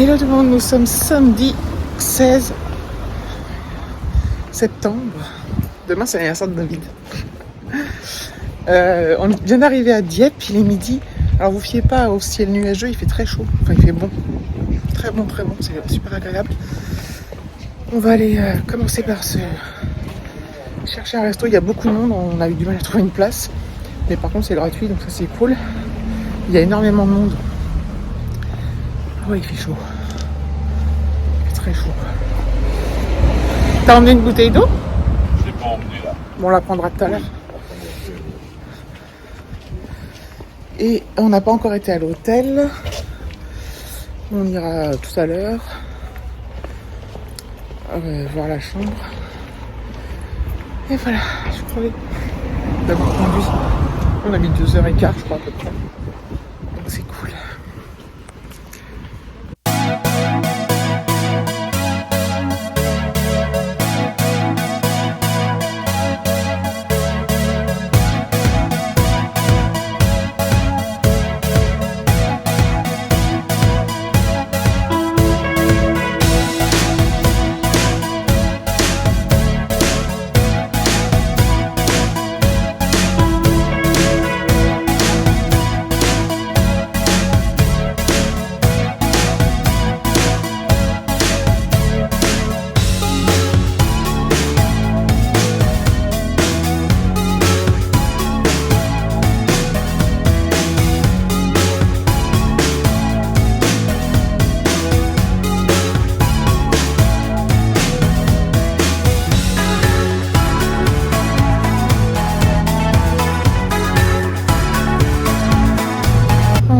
Hello tout le monde, nous sommes samedi 16 septembre. Demain c'est l'anniversaire de David. On vient d'arriver à Dieppe, il est midi. Alors vous fiez pas au ciel nuageux, il fait très chaud. Enfin il fait bon. Très bon, c'est super agréable. On va aller commencer par se chercher un resto. Il y a beaucoup de monde, on a eu du mal à trouver une place. Mais par contre c'est gratuit, donc ça c'est cool. Il y a énormément de monde. Ouais, il fait chaud. Il fait très chaud. T'as emmené une bouteille d'eau? Je l'ai pas emmené là. Bon, on la prendra tout à l'heure. Et on n'a pas encore été à l'hôtel. On ira tout à l'heure voir la chambre. Et voilà, je suis crevée d'avoir conduit. On a mis 2h15, je crois, à peu près. Donc c'est cool.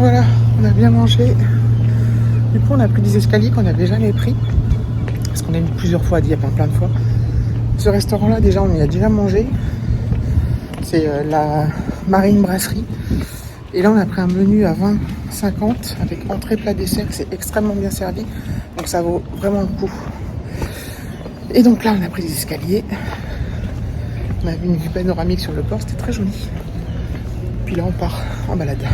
Voilà, on a bien mangé. Du coup, on a pris des escaliers qu'on n'avait jamais pris. Parce qu'on est venu plusieurs fois à Dieppe, plein de fois. Ce restaurant-là, déjà, on y a déjà mangé. C'est la Marine Brasserie. Et là, on a pris un menu à 20,50 avec entrée, plat, dessert. C'est extrêmement bien servi. Donc, ça vaut vraiment le coup. Et donc là, on a pris des escaliers. On a vu une vue panoramique sur le port. C'était très joli. Puis là, on part en balade.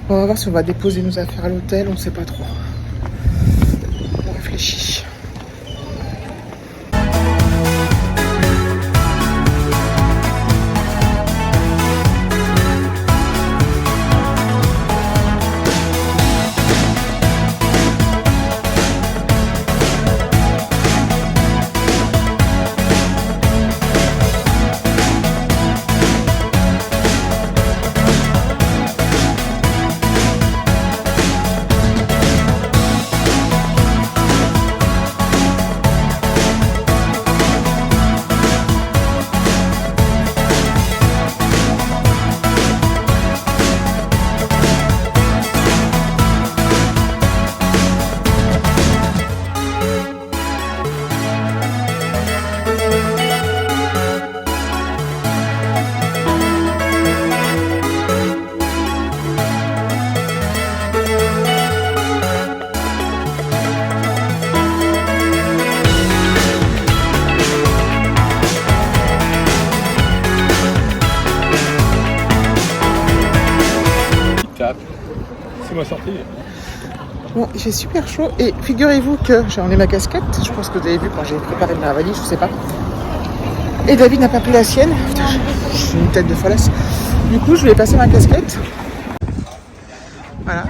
On va voir si on va déposer nos affaires à l'hôtel, on ne sait pas trop. On réfléchit. C'est ma sortie. Bon, il fait super chaud et figurez-vous que j'ai emmené ma casquette. Je pense que vous avez vu quand j'ai préparé ma valise, je sais pas. Et David n'a pas pris la sienne. Putain, j'ai une tête de folasse. Du coup, je lui ai passé ma casquette. Voilà.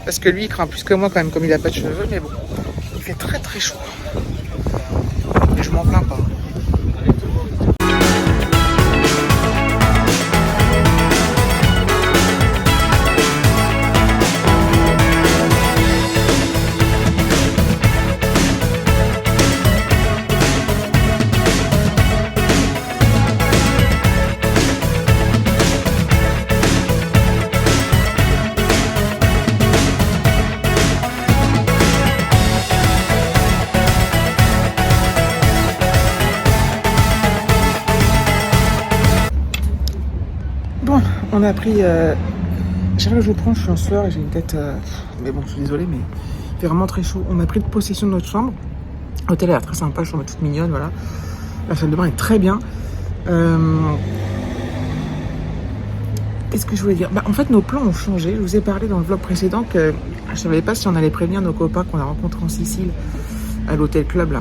Parce que lui, il craint plus que moi quand même, comme il a pas de cheveux. Mais bon, il fait très très chaud. Et je m'en plains pas. Bon, on a pris... chaque fois que je vous prends, je suis en sueur et j'ai une tête... mais bon, je suis désolée, mais il fait vraiment très chaud. On a pris possession de notre chambre. L'hôtel a l'air très sympa, chambre est toute mignonne, voilà. La salle de bain est très bien. Qu'est-ce que je voulais dire? En fait, nos plans ont changé. Je vous ai parlé dans le vlog précédent que je ne savais pas si on allait prévenir nos copains qu'on a rencontrés en Sicile, à l'hôtel club, là,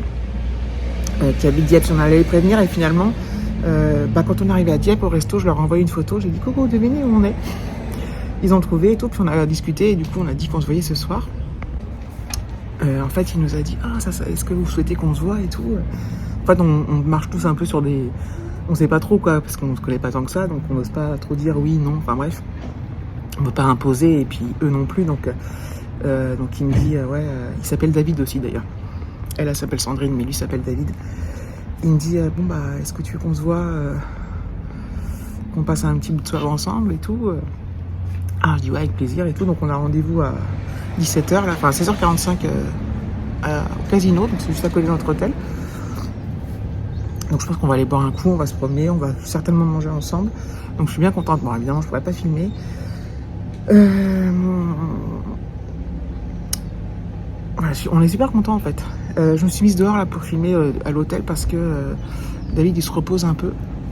qui habitent Dieppe, si on allait les prévenir. Et finalement, quand on est arrivé à Dieppe, au resto, je leur ai envoyé une photo. J'ai dit, coucou, devinez où on est. Ils ont trouvé et tout, puis on a discuté. Et du coup, on a dit qu'on se voyait ce soir. En fait, il nous a dit, est-ce que vous souhaitez qu'on se voit et tout. En fait, on marche tous un peu sur des... On sait pas trop quoi, parce qu'on se connaît pas tant que ça, donc on n'ose pas trop dire oui, non, enfin bref. On veut pas imposer, et puis eux non plus, donc il me dit, il s'appelle David aussi d'ailleurs. Elle s'appelle Sandrine, mais lui s'appelle David. Il me dit, est-ce que tu veux qu'on se voit, qu'on passe un petit bout de soirée ensemble et tout. Je dis ouais, avec plaisir et tout, donc on a rendez-vous à 17h, là, enfin 16h45 au casino, donc c'est juste à côté de notre hôtel. Donc je pense qu'on va aller boire un coup, on va se promener, on va certainement manger ensemble. Donc je suis bien contente. Bon, évidemment, je pourrais pas filmer. On est super contents en fait. Je me suis mise dehors là pour filmer à l'hôtel parce que David il se repose un peu.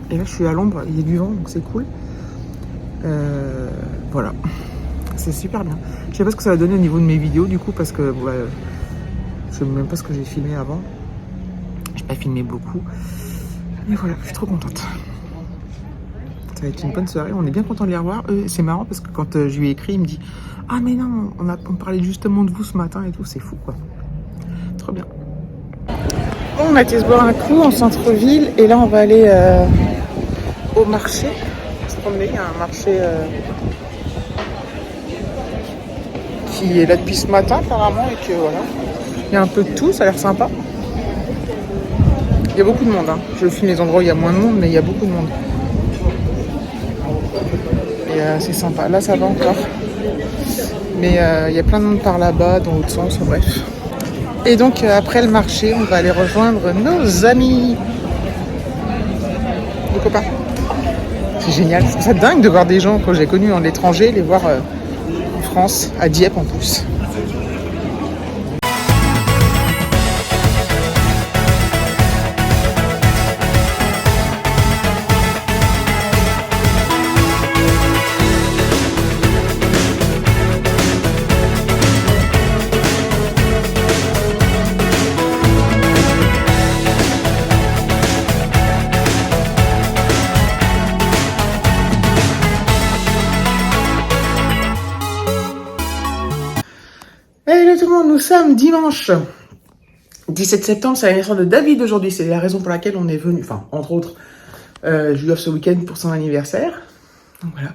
Et là je suis à l'ombre, il y a du vent, donc c'est cool. Voilà. C'est super bien. Je sais pas ce que ça va donner au niveau de mes vidéos du coup parce que je sais même pas ce que j'ai filmé avant. J'ai pas filmé beaucoup. Mais voilà, je suis trop contente. Ça va être une bonne soirée, on est bien content de les revoir. C'est marrant parce que quand je lui ai écrit, il me dit « Ah mais non, on parlait justement de vous ce matin et tout, c'est fou quoi. » Trop bien. Bon, on a été se boire un coup en centre-ville et là on va aller au marché. Se promener, il y a un marché qui est là depuis ce matin apparemment et que voilà. Il y a un peu de tout, ça a l'air sympa. Il y a beaucoup de monde, hein. Je filme les endroits où il y a moins de monde, mais il y a beaucoup de monde. Et c'est sympa. Là, ça va encore. Mais il y a plein de monde par là-bas, dans l'autre sens, bref. Et donc, après le marché, on va aller rejoindre nos amis. Nos copains. C'est génial. C'est ça dingue de voir des gens que j'ai connus en l'étranger, les voir en France, à Dieppe en plus. Hello tout le monde, nous sommes dimanche 17 septembre, c'est l'anniversaire de David aujourd'hui, c'est la raison pour laquelle on est venu, enfin entre autres, je lui offre ce week-end pour son anniversaire, donc voilà.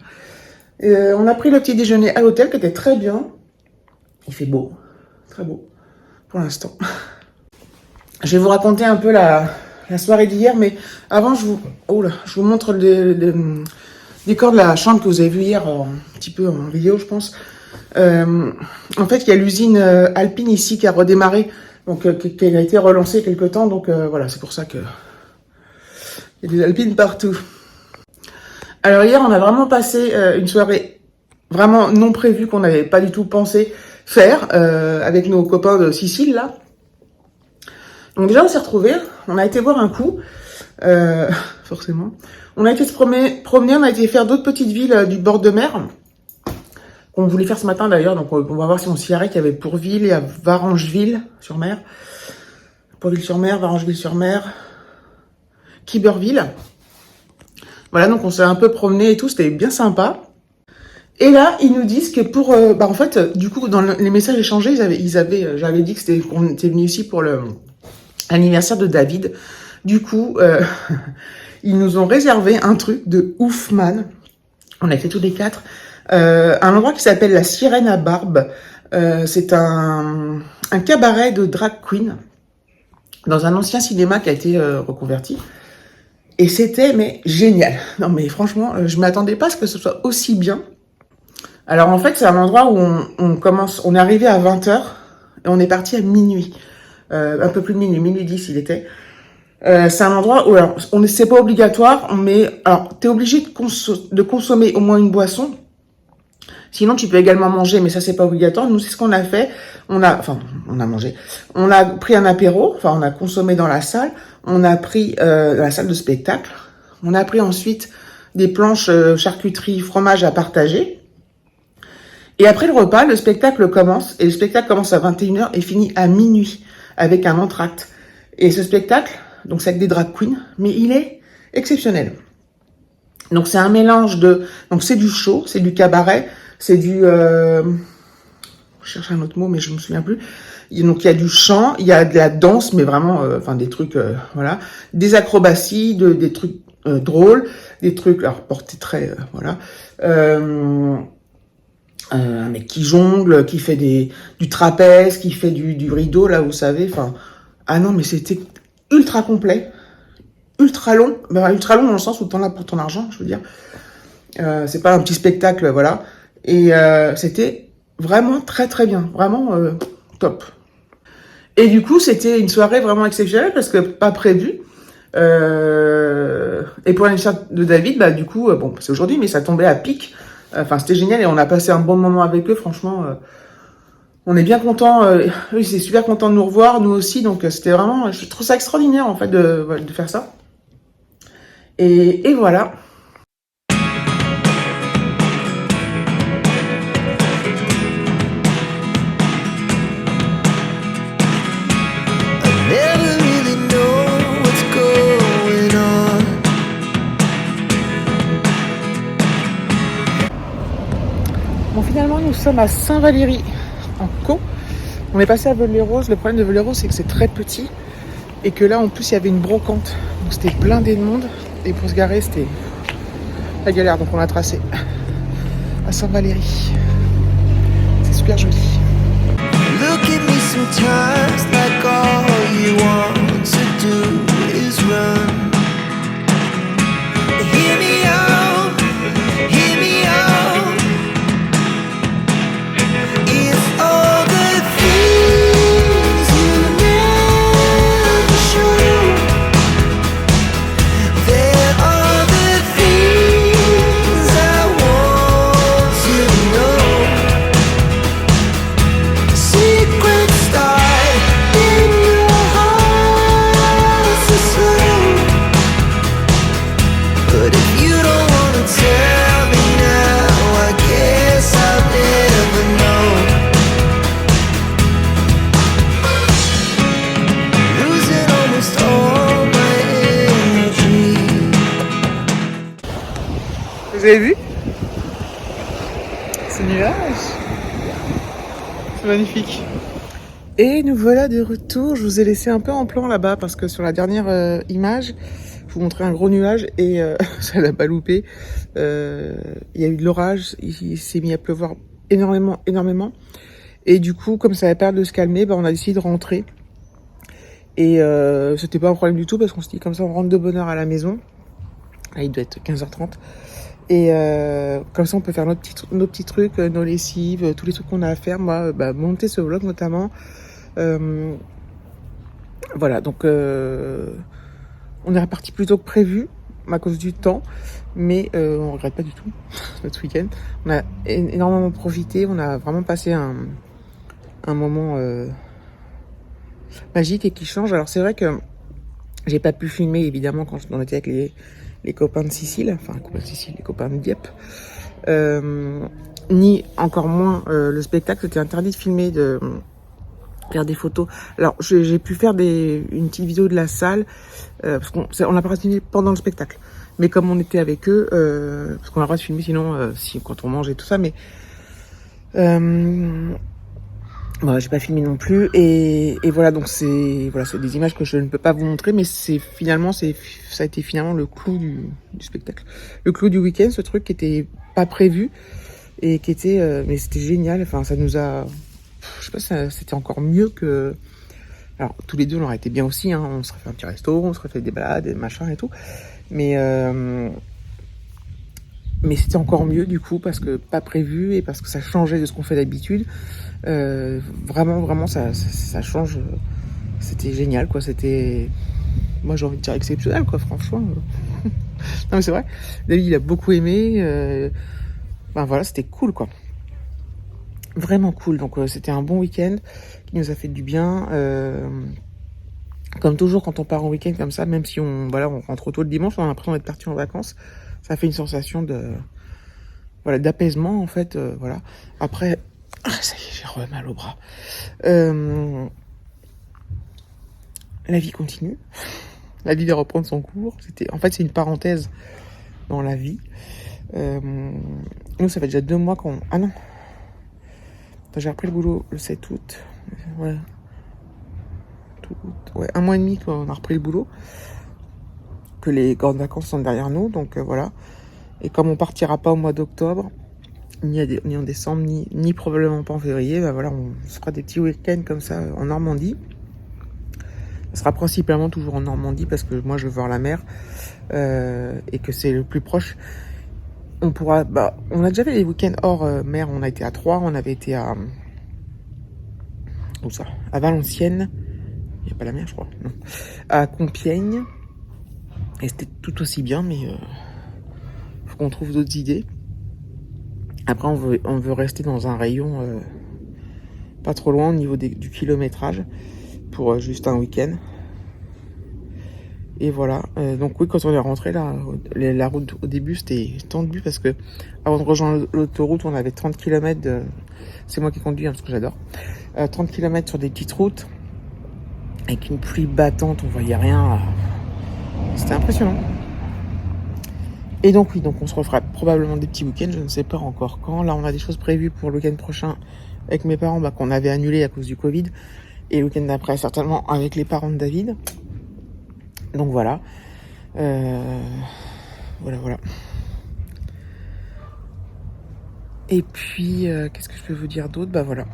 On a pris le petit déjeuner à l'hôtel qui était très bien, il fait beau, très beau pour l'instant. Je vais vous raconter un peu la soirée d'hier, mais avant je vous montre le décor de la chambre que vous avez vu hier, un petit peu en vidéo je pense. En fait, il y a l'usine Alpine ici qui a redémarré, donc qui a été relancée quelque temps, donc voilà, c'est pour ça que il y a des Alpines partout. Alors hier, on a vraiment passé une soirée vraiment non prévue qu'on n'avait pas du tout pensé faire avec nos copains de Sicile là. Donc déjà, on s'est retrouvés, on a été boire un coup, forcément. On a été se promener, on a été faire d'autres petites villes du bord de mer. On voulait faire ce matin d'ailleurs, donc on va voir si on s'y arrête. Il y avait Pourville, il y a Varengeville-sur-Mer, Pourville-sur-Mer, Varengeville-sur-Mer, Quiberville. Voilà, donc on s'est un peu promené et tout, c'était bien sympa. Et là, ils nous disent que pour, en fait, du coup, dans les messages échangés, j'avais dit que qu'on était venu ici pour l'anniversaire de David. Du coup, ils nous ont réservé un truc de ouf, man. On a fait tous les quatre. Un endroit qui s'appelle la Sirène à Barbe. C'est un cabaret de drag queen dans un ancien cinéma qui a été reconverti. Et c'était mais génial. Non mais franchement, je m'attendais pas à ce que ce soit aussi bien. Alors en fait, c'est un endroit où on est arrivé à 20h et on est parti à minuit. Un peu plus de minuit 10 il était. C'est un endroit où alors, c'est pas obligatoire, mais alors t'es obligé de consommer au moins une boisson. Sinon, tu peux également manger, mais ça, c'est pas obligatoire. Nous, c'est ce qu'on a fait. On a mangé. On a pris un apéro. Enfin, on a consommé dans la salle. On a pris dans la salle de spectacle. On a pris ensuite des planches charcuterie, fromage à partager. Et après le repas, le spectacle commence. Et le spectacle commence à 21h et finit à minuit avec un entracte. Et ce spectacle, donc c'est avec des drag queens, mais il est exceptionnel. Donc c'est un mélange de... Donc c'est du show, c'est du cabaret, c'est du... Je cherche un autre mot, mais je me souviens plus. Donc il y a du chant, il y a de la danse, mais vraiment, enfin des trucs, voilà, des acrobaties, des trucs drôles, des trucs, alors portés très, voilà, un mec qui jongle, qui fait du trapèze, qui fait du rideau là, vous savez, enfin, ah non, mais c'était ultra complet, ultra long dans le sens où t'en as pour ton argent, je veux dire, c'est pas un petit spectacle, voilà, et c'était vraiment très très bien, vraiment top. Et du coup, c'était une soirée vraiment exceptionnelle parce que pas prévue. Et pour l'anniversaire de David, bah du coup, bon, c'est aujourd'hui, mais ça tombait à pic. Enfin, c'était génial et on a passé un bon moment avec eux. Franchement, on est bien contents. Eux, ils étaient super contents de nous revoir, nous aussi. Donc, c'était vraiment, je trouve ça extraordinaire en fait de faire ça. Et voilà. Bon, finalement, nous sommes à Saint-Valery, en Caux. On est passé à Veules-les-Roses. Le problème de Veules-les-Roses, c'est que c'est très petit. Et que là, en plus, il y avait une brocante. Donc, c'était blindé de monde. Et pour se garer, c'était la galère. Donc, on a tracé à Saint-Valery. C'est super joli. Look at me sometimes like all you want to do is run. Hear me out, hear me out. If all the things you never show, there are the things I want you to know. Secrets start in your heart so slow. But if you don't wanna tell me now, I guess I'll never know. Losing almost all my energy. Vous avez vu ce nuage? C'est magnifique. Et nous voilà de retour. Je vous ai laissé un peu en plan là-bas parce que sur la dernière image, je vous montrais un gros nuage et ça l'a pas loupé. Il y a eu de l'orage, il s'est mis à pleuvoir énormément. Et du coup, comme ça avait pas l'air de se calmer, bah, on a décidé de rentrer. Et c'était pas un problème du tout parce qu'on se dit comme ça on rentre de bonne heure à la maison. Là, il doit être 15h30. Et comme ça on peut faire nos petits trucs, nos lessives, tous les trucs qu'on a à faire. Moi, bah, monter ce vlog notamment. Voilà, donc on est reparti plus tôt que prévu à cause du temps, mais on regrette pas du tout notre week-end. On a énormément profité, on a vraiment passé un moment magique et qui change. Alors c'est vrai que j'ai pas pu filmer évidemment quand on était avec les copains de Sicile, enfin les copains de Dieppe, ni encore moins le spectacle. C'était interdit de filmer, de faire des photos. Alors j'ai pu faire une petite vidéo de la salle parce qu'on n'a pas filmé pendant le spectacle, mais comme on était avec eux, parce qu'on n'a pas filmé sinon quand on mange et tout ça, mais bon, j'ai pas filmé non plus et voilà, donc c'est des images que je ne peux pas vous montrer, mais ça a été finalement le clou du spectacle, le clou du week-end, ce truc qui était pas prévu et qui était mais c'était génial. Enfin, ça nous a, je sais pas, c'était encore mieux que, alors tous les deux on aurait été bien aussi, hein, on serait fait un petit resto, on serait fait des balades, des machins et tout, mais c'était encore mieux du coup parce que pas prévu et parce que ça changeait de ce qu'on fait d'habitude. Vraiment ça change. C'était génial quoi, c'était, moi j'ai envie de dire exceptionnel quoi, franchement. Non mais c'est vrai, David il a beaucoup aimé, ben voilà, c'était cool quoi, vraiment cool. Donc c'était un bon week-end qui nous a fait du bien, comme toujours quand on part en week-end comme ça, même si on rentre tôt le dimanche, on a l'impression d'être parti en vacances. ça fait une sensation de, voilà, d'apaisement en fait, voilà. Après, ça y est, j'ai re mal au bras. La vie continue. La vie va reprendre son cours. En fait, c'est une parenthèse dans la vie. Nous, ça fait déjà 2 mois qu'on... Ah non. J'ai repris le boulot le 7 août. Ouais. Ouais, 1 mois et demi qu'on a repris le boulot. Que les grandes vacances sont derrière nous. Donc voilà. Et comme on partira pas au mois d'octobre, ni en décembre, ni probablement pas en février, bah voilà, on se fera des petits week-ends comme ça en Normandie. Ça sera principalement toujours en Normandie parce que moi je veux voir la mer et que c'est le plus proche. On pourra, on a déjà fait les week-ends hors mer. On a été à Troyes, on avait été à où ça, à Valenciennes. Il n'y a pas la mer, je crois. Non. À Compiègne. Et c'était tout aussi bien, mais faut qu'on trouve d'autres idées. Après, on veut rester dans un rayon pas trop loin au niveau du kilométrage pour juste un week-end. Et voilà. Donc oui, quand on est rentré là, la route au début c'était tendu parce que avant de rejoindre l'autoroute, on avait 30 km c'est moi qui conduis parce que j'adore. 30 km sur des petites routes avec une pluie battante, on voyait rien. C'était impressionnant. Et donc oui, donc on se refera probablement des petits week-ends, je ne sais pas encore quand. Là, on a des choses prévues pour le week-end prochain avec mes parents qu'on avait annulé à cause du Covid. Et le week-end d'après, certainement avec les parents de David. Donc voilà. Voilà. Et puis, qu'est-ce que je peux vous dire d'autre? Bah voilà.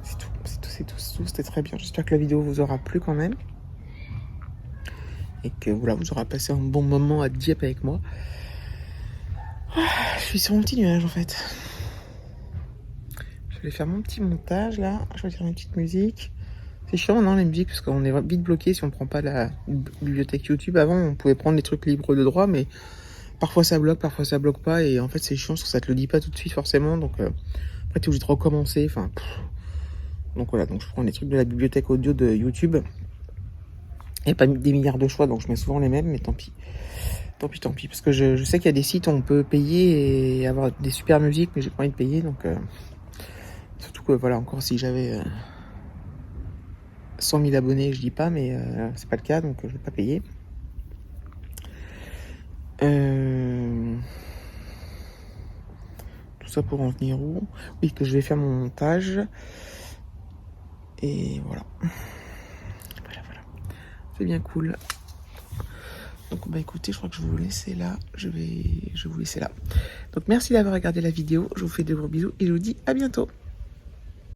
C'est tout. C'était très bien. J'espère que la vidéo vous aura plu quand même. Et que voilà, vous aurez passé un bon moment à Dieppe avec moi. Je suis sur mon petit nuage en fait. Je vais faire mon petit montage là. Je vais faire mes petites musiques. C'est chiant, non, les musiques, parce qu'on est vite bloqué si on prend pas la bibliothèque YouTube. Avant, on pouvait prendre des trucs libres de droit, mais parfois ça bloque pas. Et en fait, c'est chiant parce que ça te le dit pas tout de suite forcément. Donc après, t'es obligé de recommencer. Enfin, donc voilà, donc je prends des trucs de la bibliothèque audio de YouTube. Il n'y a pas des milliards de choix, donc je mets souvent les mêmes, mais tant pis. Tant pis, parce que je sais qu'il y a des sites où on peut payer et avoir des super musiques, mais j'ai pas envie de payer, donc surtout que voilà, encore si j'avais 100 000 abonnés, je dis pas, mais c'est pas le cas, donc je vais pas payer. Tout ça pour en venir où? Oui, que je vais faire mon montage. Et voilà. Voilà. C'est bien cool. Donc bah écoutez, je crois que je vais vous laisser là. Je vais vous laisser là. Donc merci d'avoir regardé la vidéo. Je vous fais de gros bisous et je vous dis à bientôt.